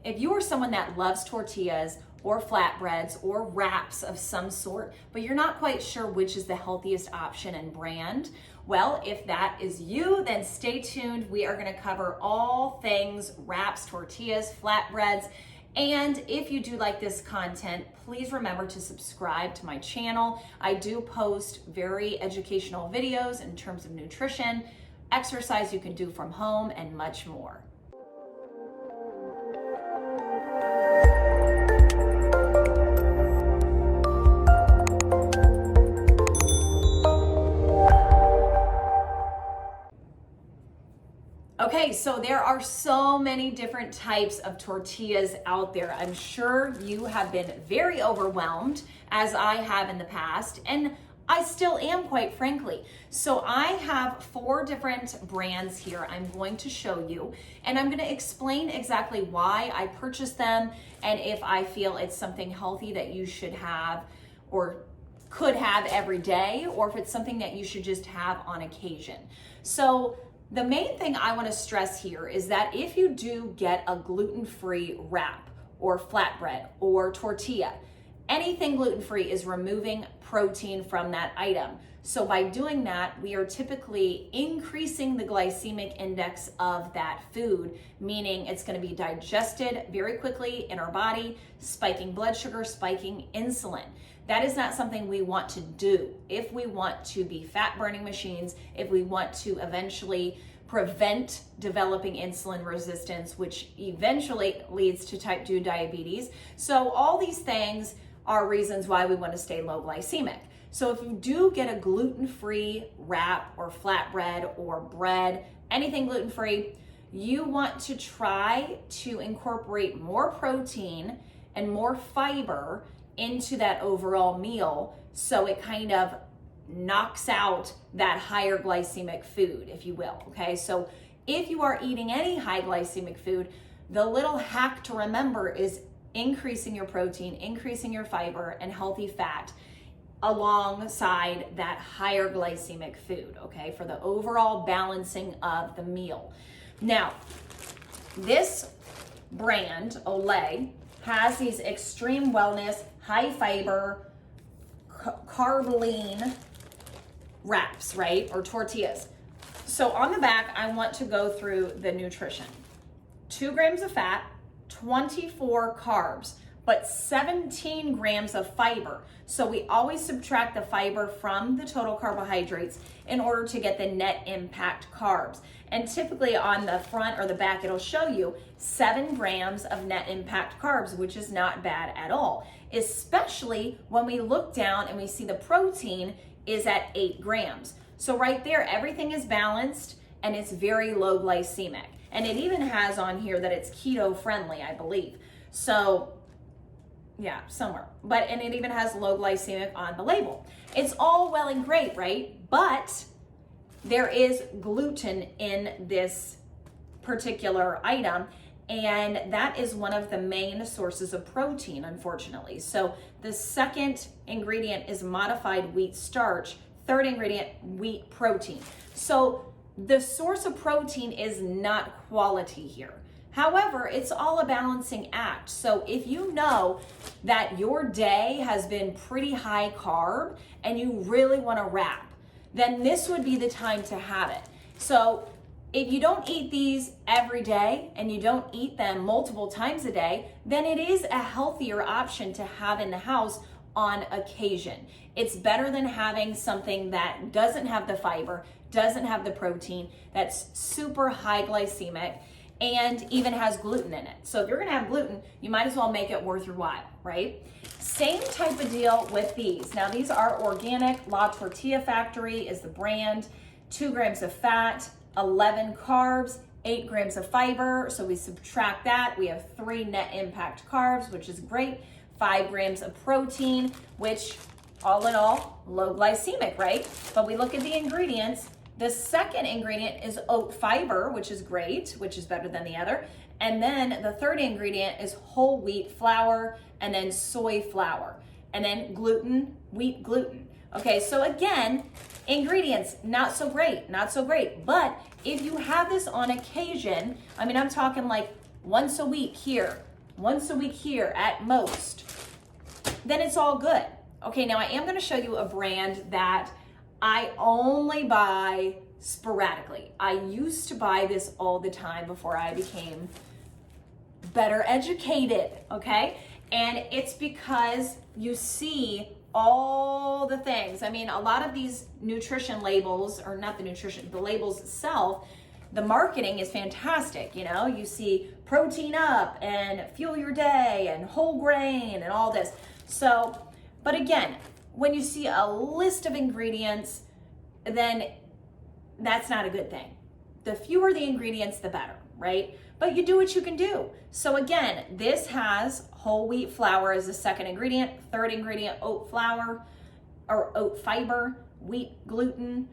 if you are someone that loves tortillas or flatbreads or wraps of some sort, but you're not quite sure which is the healthiest option and brand, well, if that is you, then stay tuned. We are gonna cover all things wraps, tortillas, flatbreads. And if you do like this content, please remember to subscribe to my channel. I do post very educational videos in terms of nutrition, exercise you can do from home, and much more. Okay, so there are so many different types of tortillas out there. I'm sure you have been very overwhelmed, as I have in the past, and I still am, quite frankly. So I have 4 different brands here I'm going to show you, and I'm gonna explain exactly why I purchased them and if I feel it's something healthy that you should have or could have every day, or if it's something that you should just have on occasion. So the main thing I want to stress here is that if you do get a gluten-free wrap or flatbread or tortilla, anything gluten-free is removing protein from that item. So by doing that, we are typically increasing the glycemic index of that food, meaning it's going to be digested very quickly in our body, spiking blood sugar, spiking insulin. That is not something we want to do. If we want to be fat burning machines, if we want to eventually prevent developing insulin resistance, which eventually leads to type 2 diabetes. So all these things are reasons why we want to stay low glycemic. So if you do get a gluten-free wrap or flatbread or bread, anything gluten-free, you want to try to incorporate more protein and more fiber into that overall meal, so it kind of knocks out that higher glycemic food, if you will. Okay, so if you are eating any high glycemic food, the little hack to remember is increasing your protein, increasing your fiber and healthy fat alongside that higher glycemic food, okay, for the overall balancing of the meal. Now, this brand, Olay, has these extreme wellness, high fiber, carb lean wraps, right? Or tortillas. So on the back, I want to go through the nutrition. 2 grams of fat, 24 carbs, but 17 grams of fiber. So we always subtract the fiber from the total carbohydrates in order to get the net impact carbs. And typically on the front or the back, it'll show you 7 grams of net impact carbs, which is not bad at all, especially when we look down and we see the protein is at 8 grams. So right there, everything is balanced and it's very low glycemic. And it even has on here that it's keto friendly, I believe. So yeah, somewhere. And it even has low glycemic on the label. It's all well and great, right? But there is gluten in this particular item, and that is one of the main sources of protein, unfortunately. So the second ingredient is modified wheat starch, third ingredient, wheat protein. So the source of protein is not quality here. However, it's all a balancing act. So if you know that your day has been pretty high carb and you really want to wrap, then this would be the time to have it. So if you don't eat these every day and you don't eat them multiple times a day, then it is a healthier option to have in the house on occasion. It's better than having something that doesn't have the fiber, doesn't have the protein, that's super high glycemic, and even has gluten in it. So if you're gonna have gluten, you might as well make it worth your while, right? Same type of deal with these. Now these are organic. La Tortilla Factory is the brand. 2 grams of fat, 11 carbs, 8 grams of fiber. So we subtract that. We have 3 net impact carbs, which is great. 5 grams of protein, which all in all, low glycemic, right? But we look at the ingredients. The second ingredient is oat fiber, which is great, which is better than the other. And then the third ingredient is whole wheat flour, and then soy flour, and then gluten, wheat gluten. Okay, so again, ingredients, not so great, not so great. But if you have this on occasion, I mean, I'm talking like once a week here, once a week here at most, then it's all good. Okay, now I am gonna show you a brand that I only buy sporadically. I used to buy this all the time before I became better educated, okay? And it's because you see all the things. I mean, a lot of these nutrition labels, or not the nutrition, the labels itself, the marketing is fantastic. You know, you see protein up and fuel your day and whole grain and all this. So, but again, when you see a list of ingredients, then that's not a good thing. The fewer the ingredients, the better, right? But you do what you can do. So again, this has whole wheat flour as the second ingredient, third ingredient, oat flour or oat fiber, wheat gluten.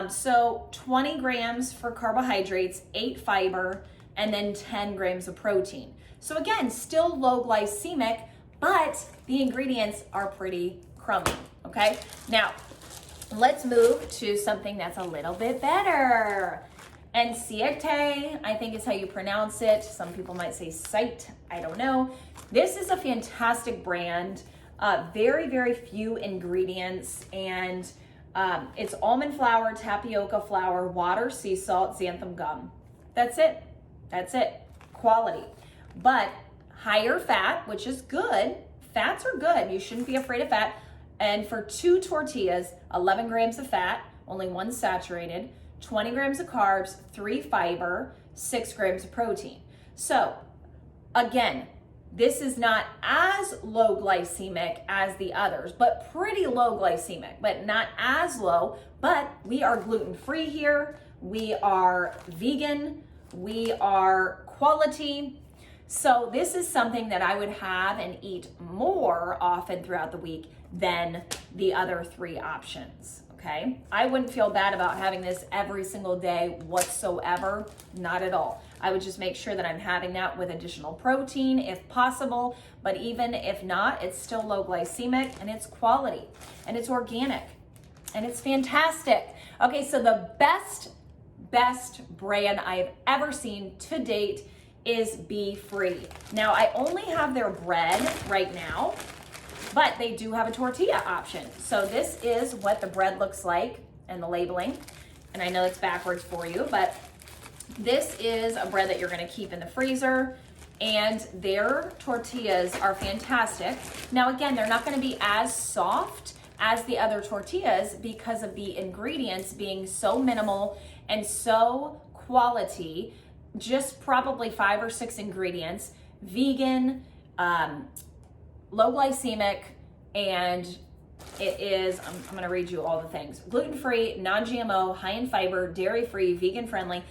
So 20 grams for carbohydrates, 8 fiber, and then 10 grams of protein. So again, still low glycemic, but the ingredients are pretty crummy, okay? Now, let's move to something that's a little bit better. And siete, I think is how you pronounce it. Some people might say sight, I don't know. This is a fantastic brand, very, very few ingredients, and it's almond flour, tapioca flour, water, sea salt, xanthan gum. That's it, quality. But higher fat, which is good. Fats are good, you shouldn't be afraid of fat. And for 2 tortillas, 11 grams of fat, only 1 saturated, 20 grams of carbs, 3 fiber, 6 grams of protein. So again, this is not as low glycemic as the others, but pretty low glycemic, but not as low. But we are gluten-free here. We are vegan. We are quality. So this is something that I would have and eat more often throughout the week than the other 3 options. Okay, I wouldn't feel bad about having this every single day whatsoever, not at all. I would just make sure that I'm having that with additional protein if possible, but even if not, it's still low glycemic and it's quality and it's organic and it's fantastic. Okay, so the best brand I've ever seen to date is Be Free. Now, I only have their bread right now, but they do have a tortilla option. So this is what the bread looks like and the labeling. And I know it's backwards for you, but this is a bread that you're gonna keep in the freezer, and their tortillas are fantastic. Now again, they're not gonna be as soft as the other tortillas because of the ingredients being so minimal and so quality, just probably 5 or 6 ingredients, vegan, low glycemic, and it is, I'm gonna read you all the things. Gluten-free, non-GMO, high in fiber, dairy-free, vegan-friendly,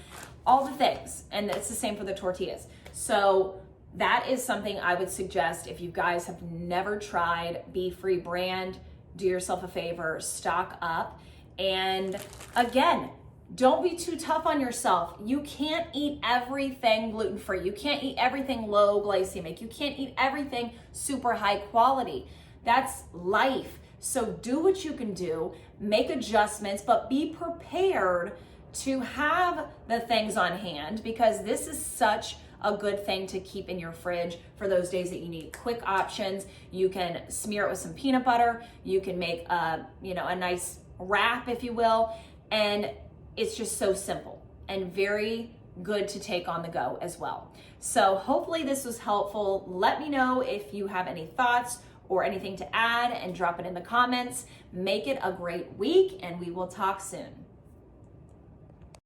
all the things. And it's the same for the tortillas. So that is something I would suggest if you guys have never tried Be Free brand, do yourself a favor, stock up. And again, don't be too tough on yourself. You can't eat everything gluten-free. You can't eat everything low glycemic. You can't eat everything super high quality. That's life. So do what you can do, make adjustments, but be prepared to have the things on hand, because this is such a good thing to keep in your fridge for those days that you need quick options. You can smear it with some peanut butter. You can make a nice wrap, if you will, and it's just so simple and very good to take on the go as well. So hopefully this was helpful. Let me know if you have any thoughts or anything to add and drop it in the comments. Make it a great week, and we will talk soon.